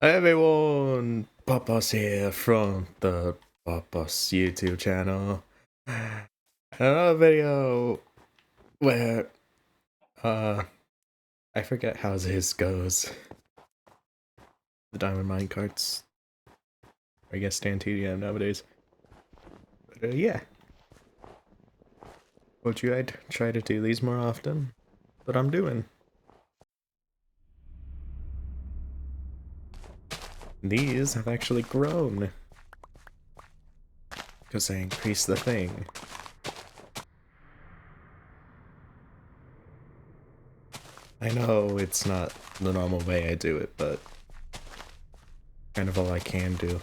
Hi everyone, Papa's here from the Papa's YouTube channel. Another video where, I forget how his goes. The diamond mine carts. I guess stand TDM nowadays. But yeah. Would you I'd try to do these more often? But I'm doing. These have actually grown. Because I increased the thing. I know it's not the normal way I do it, but kind of all I can do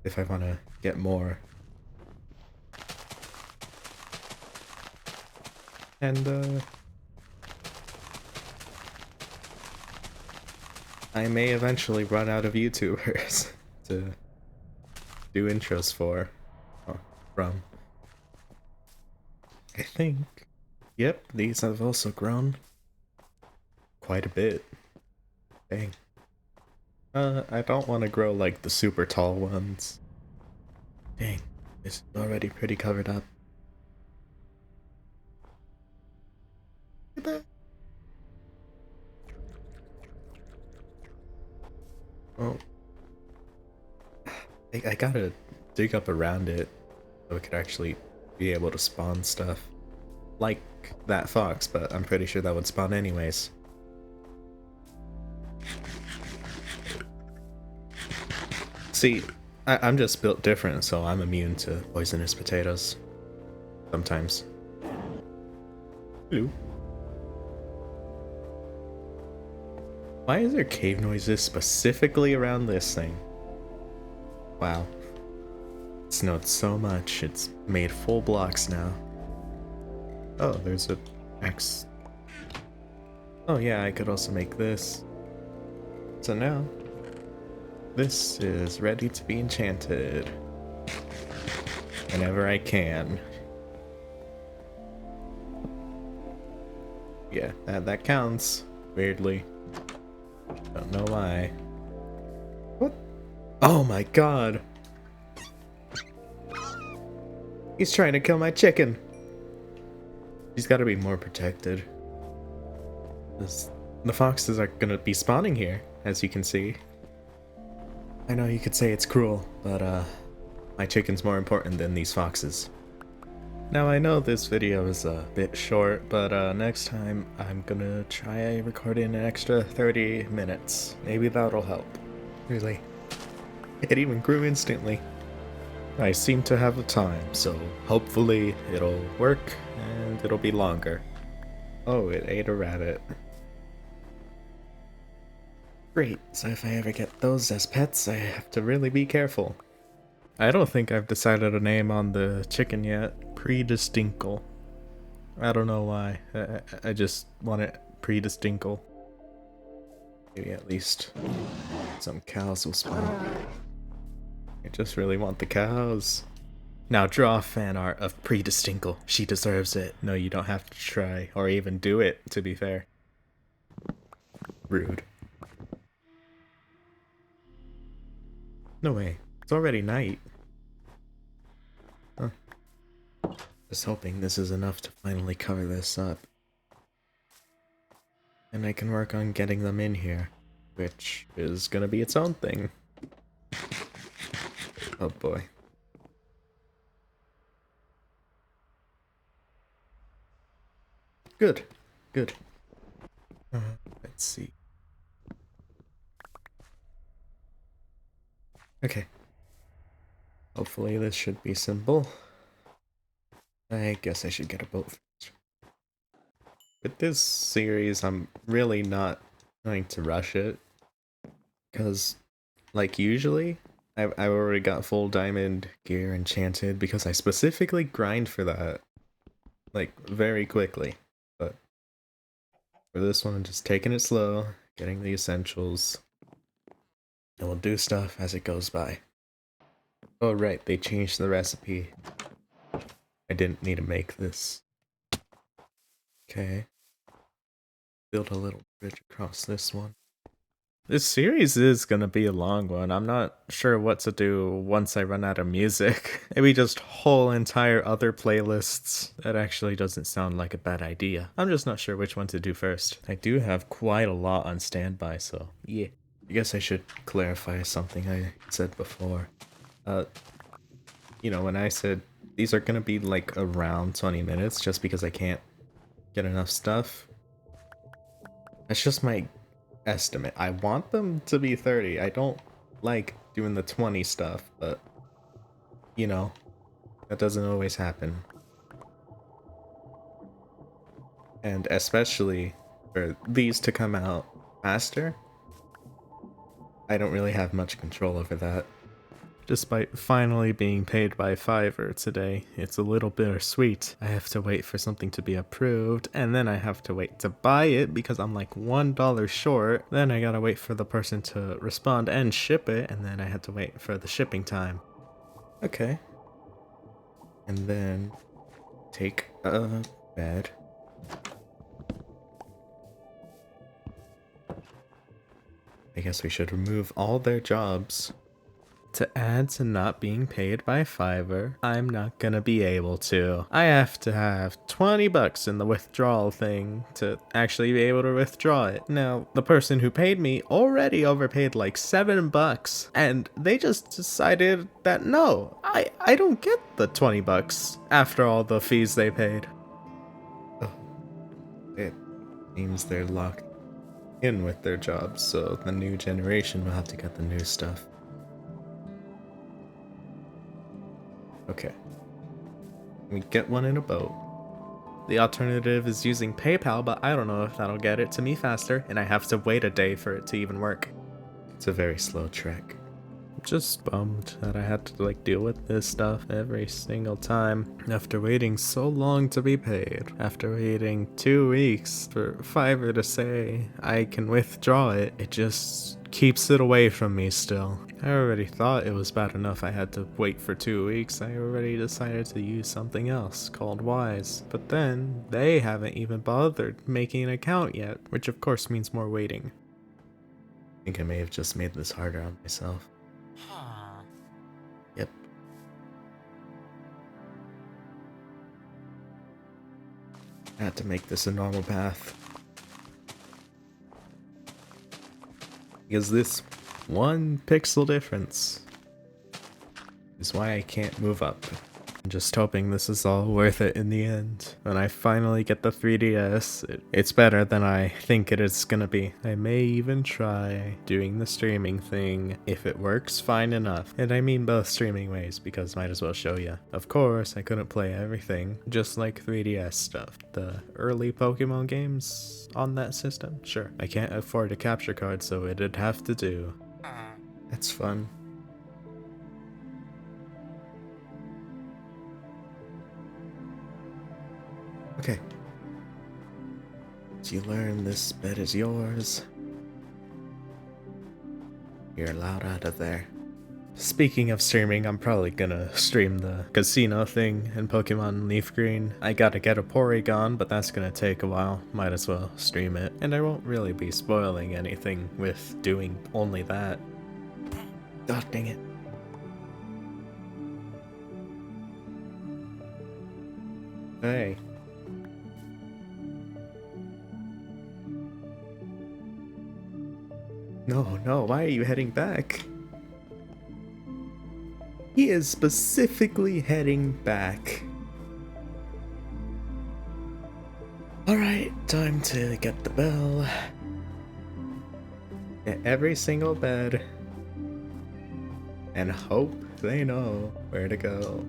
if I want to get more. And I may eventually run out of YouTubers to do intros for. From. I think. Yep, these have also grown quite a bit. Dang. I don't want to grow like the super tall ones. Dang, it's already pretty covered up. Look at that. Oh. I gotta dig up around it so it could actually be able to spawn stuff. Like that fox, but I'm pretty sure that would spawn anyways. See, I'm just built different, so I'm immune to poisonous potatoes. Sometimes. Hello. Why is there cave noises specifically around this thing? Wow. It snowed so much, it's made full blocks now. Oh, there's a X. Oh yeah, I could also make this. So now, this is ready to be enchanted. Whenever I can. Yeah, that counts. Weirdly. Don't know why. What? Oh my god! He's trying to kill my chicken! He's gotta be more protected. The foxes are gonna be spawning here, as you can see. I know you could say it's cruel, but my chicken's more important than these foxes. Now I know this video is a bit short, but next time I'm gonna try recording an extra 30 minutes. Maybe that'll help. Really. It even grew instantly. I seem to have the time, so hopefully it'll work and it'll be longer. Oh, it ate a rabbit. Great, so if I ever get those as pets, I have to really be careful. I don't think I've decided a name on the chicken yet. Predistinkle. I don't know why. I just want it Predistinkle. Maybe at least some cows will spawn. I just really want the cows. Now draw fan art of Predistinkle. She deserves it. No, you don't have to try, or even do it, to be fair. Rude. No way. It's already night. Huh. Just hoping this is enough to finally cover this up. And I can work on getting them in here, which is gonna be its own thing. Oh boy. Good. Good. Let's see. Okay. Hopefully this should be simple. I guess I should get a boat first. With this series, I'm really not going to rush it. Because, like usually, I've already got full diamond gear enchanted because I specifically grind for that. Like, very quickly. But for this one, I'm just taking it slow, getting the essentials. And we'll do stuff as it goes by. Oh right, they changed the recipe. I didn't need to make this. Okay. Build a little bridge across this one. This series is gonna be a long one. I'm not sure what to do once I run out of music. Maybe just whole entire other playlists. That actually doesn't sound like a bad idea. I'm just not sure which one to do first. I do have quite a lot on standby, so yeah. I guess I should clarify something I said before. When I said these are gonna be like around 20 minutes just because I can't get enough stuff. That's just my estimate. I want them to be 30. I don't like doing the 20 stuff, but that doesn't always happen. And especially for these to come out faster, I don't really have much control over that. Despite finally being paid by Fiverr today, it's a little bittersweet. I have to wait for something to be approved, and then I have to wait to buy it because I'm like $1 short. Then I gotta wait for the person to respond and ship it, and then I had to wait for the shipping time. Okay. And then take a bed. I guess we should remove all their jobs. To add to not being paid by Fiverr, I'm not gonna be able to. I have to have 20 bucks in the withdrawal thing to actually be able to withdraw it. Now, the person who paid me already overpaid like 7 bucks, and they just decided that no, I don't get the 20 bucks after all the fees they paid. Oh, it seems they're locked in with their jobs, so the new generation will have to get the new stuff. Okay. We get one in a boat. The alternative is using PayPal, but I don't know if that'll get it to me faster, and I have to wait a day for it to even work. It's a very slow trek. I'm just bummed that I had to deal with this stuff every single time. After waiting so long to be paid, after waiting 2 weeks for Fiverr to say I can withdraw it, it just keeps it away from me still. I already thought it was bad enough I had to wait for 2 weeks. I already decided to use something else called Wise. But then, they haven't even bothered making an account yet, which of course means more waiting. I think I may have just made this harder on myself. Yep. I had to make this a normal path. Because this one pixel difference is why I can't move up. I'm just hoping this is all worth it in the end. When I finally get the 3DS, it's better than I think it is gonna be. I may even try doing the streaming thing if it works fine enough. And I mean both streaming ways because might as well show ya. Of course, I couldn't play everything, just like 3DS stuff. The early Pokemon games on that system, sure. I can't afford a capture card, so it'd have to do. That's fun. Okay. As you learn, this bed is yours. You're allowed out of there. Speaking of streaming, I'm probably gonna stream the casino thing in Pokemon Leaf Green. I gotta get a Porygon, but that's gonna take a while. Might as well stream it. And I won't really be spoiling anything with doing only that. God dang it. Hey. No, why are you heading back? He is specifically heading back. Alright, time to get the bell. Get every single bed. And hope they know where to go.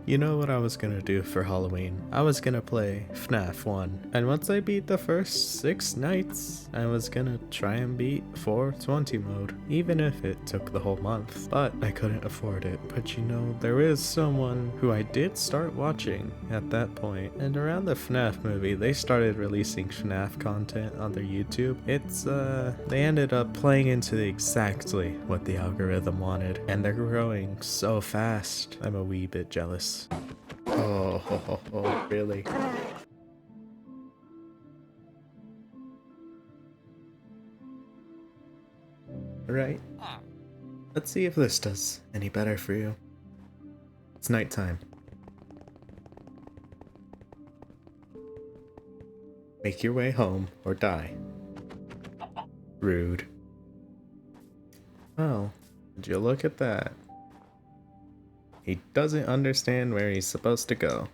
You know what I was gonna do for Halloween? I was gonna play FNAF 1, and once I beat the first 6 nights, I was gonna try and beat 420 mode, even if it took the whole month. But I couldn't afford it. But there is someone who I did start watching at that point, and around the FNAF movie, they started releasing FNAF content on their YouTube. They ended up playing into exactly what the algorithm wanted, and they're growing so fast. I'm a wee bit jealous. Oh, really? Right? Let's see if this does any better for you. It's nighttime. Make your way home or die. Rude. Oh, would you look at that? He doesn't understand where he's supposed to go.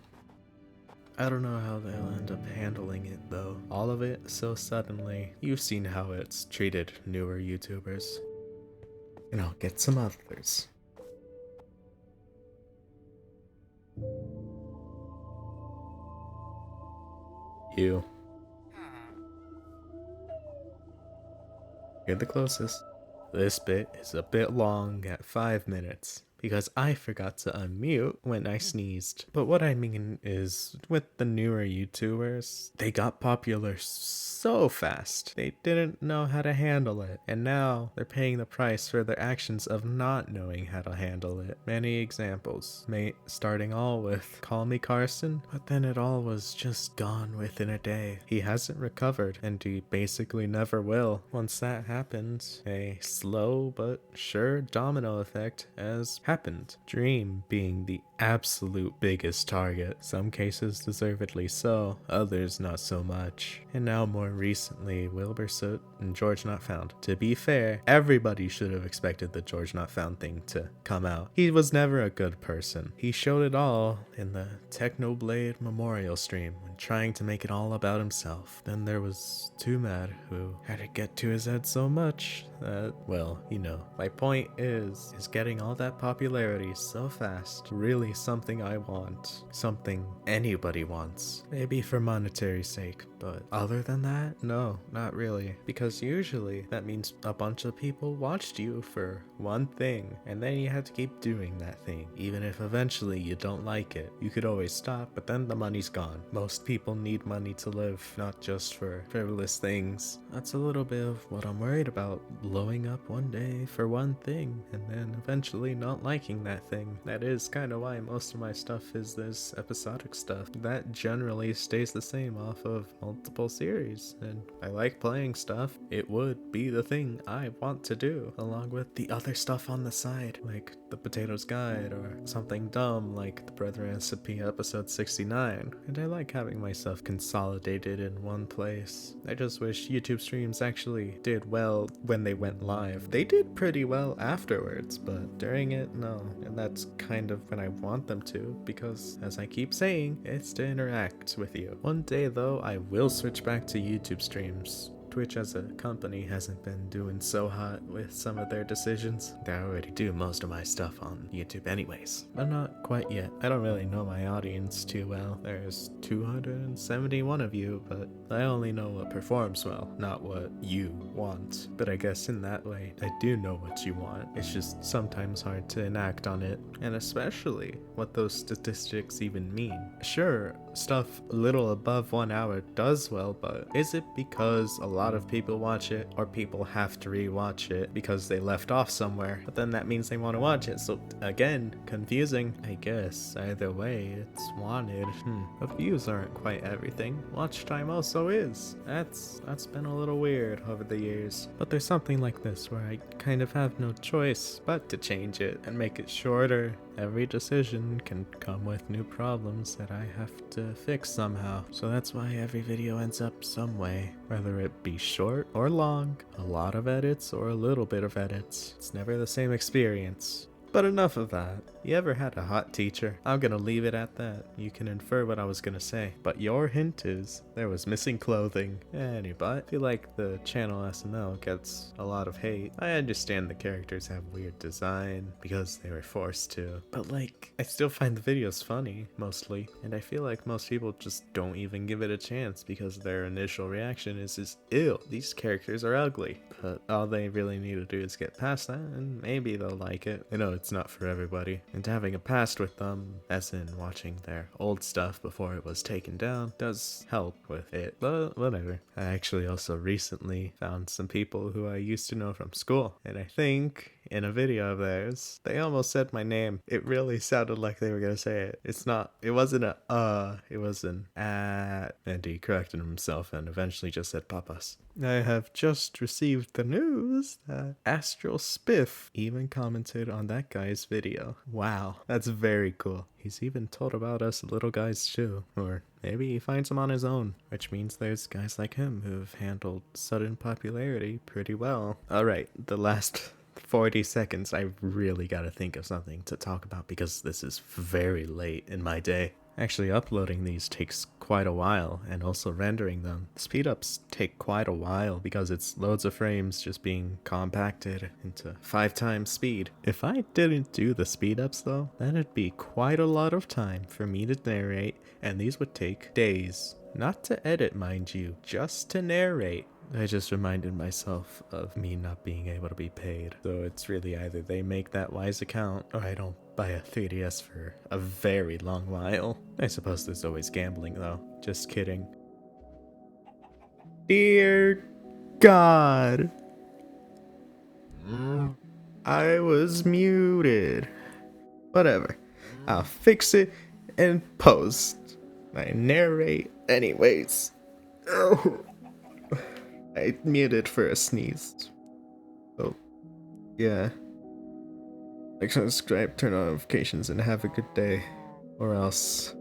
I don't know how they'll end up handling it though. All of it so suddenly. You've seen how it's treated newer YouTubers. And I'll get some others. You. You're the closest. This bit is a bit long at 5 minutes because I forgot to unmute when I sneezed. But what I mean is, with the newer YouTubers, they got popular so fast. They didn't know how to handle it, and now they're paying the price for their actions of not knowing how to handle it. Many examples, starting all with Call Me Carson, but then it all was just gone within a day. He hasn't recovered, and he basically never will. Once that happens, a slow but sure domino effect has happened. Dream being the absolute biggest target. Some cases deservedly so, others not so much. And now more recently, Wilbur Soot and George Not Found. To be fair, everybody should have expected the George Not Found thing to come out. He was never a good person. He showed it all in the Technoblade memorial stream when trying to make it all about himself. Then there was Too Mad, who had to get to his head so much that, well, you know. My point is getting all that popularity so fast really something I want? Something anybody wants? Maybe for monetary sake, but other than that, no, not really. Because usually that means a bunch of people watched you for one thing, and then you have to keep doing that thing. Even if eventually you don't like it, you could always stop, but then the money's gone. Most people need money to live, not just for frivolous things. That's a little bit of what I'm worried about, blowing up one day for one thing, and then eventually not liking that thing. That is kind of why most of my stuff is this episodic stuff. That generally stays the same off of multiple series, and I like playing stuff. It would be the thing I want to do, along with the other stuff on the side, like the Potatoes Guide, or something dumb like the Brethren Recipe episode 69. And I like having my stuff consolidated in one place. I just wish YouTube streams actually did well when they went live. They did pretty well afterwards, but during it, no. And that's kind of when I want them to, because as I keep saying, it's to interact with you. One day though, I will switch back to YouTube streams. Twitch as a company hasn't been doing so hot with some of their decisions. I already do most of my stuff on YouTube anyways, but not quite yet. I don't really know my audience too well. There's 271 of you, but I only know what performs well, not what you want. But I guess in that way, I do know what you want. It's just sometimes hard to enact on it, and especially what those statistics even mean. Sure, stuff a little above 1 hour does well, but is it because a lot of people watch it, or people have to rewatch it because they left off somewhere, but then that means they want to watch it? So again, confusing. I guess either way, it's wanted. But views aren't quite everything. Watch time also is. That's been a little weird over the years. But there's something like this where I kind of have no choice but to change it and make it shorter. Every decision can come with new problems that I have to fix somehow. So that's why every video ends up some way. Whether it be short or long, a lot of edits or a little bit of edits. It's never the same experience. But enough of that. You ever had a hot teacher? I'm gonna leave it at that. You can infer what I was gonna say. But your hint is, there was missing clothing. Anyway, I feel like the channel SML gets a lot of hate. I understand the characters have weird design, because they were forced to. But like, I still find the videos funny, mostly. And I feel like most people just don't even give it a chance, because their initial reaction is ew, these characters are ugly. But all they really need to do is get past that, and maybe they'll like it. I know it's not for everybody. And having a past with them, as in watching their old stuff before it was taken down, does help with it. But whatever. I actually also recently found some people who I used to know from school, and I think in a video of theirs, they almost said my name. It really sounded like they were gonna say it. It wasn't it was an and he corrected himself and eventually just said papas. I have just received the news that Astral Spiff even commented on that guy's video. Wow, that's very cool. He's even told about us little guys too, or maybe he finds them on his own, which means there's guys like him who've handled sudden popularity pretty well. Alright, the last 40 seconds, I really gotta think of something to talk about because this is very late in my day. Actually, uploading these takes quite a while, and also rendering them. Speedups take quite a while because it's loads of frames just being compacted into 5 times speed. If I didn't do the speedups though, that'd be quite a lot of time for me to narrate, and these would take days. Not to edit, mind you, just to narrate. I just reminded myself of me not being able to be paid. So it's really either they make that wise account or I don't buy a 3DS for a very long while. I suppose there's always gambling though. Just kidding. Dear God. I was muted. Whatever. I'll fix it in post. I narrate anyways. Oh. I muted for a sneeze. Oh, yeah. Like, subscribe, turn on notifications, and have a good day. Or else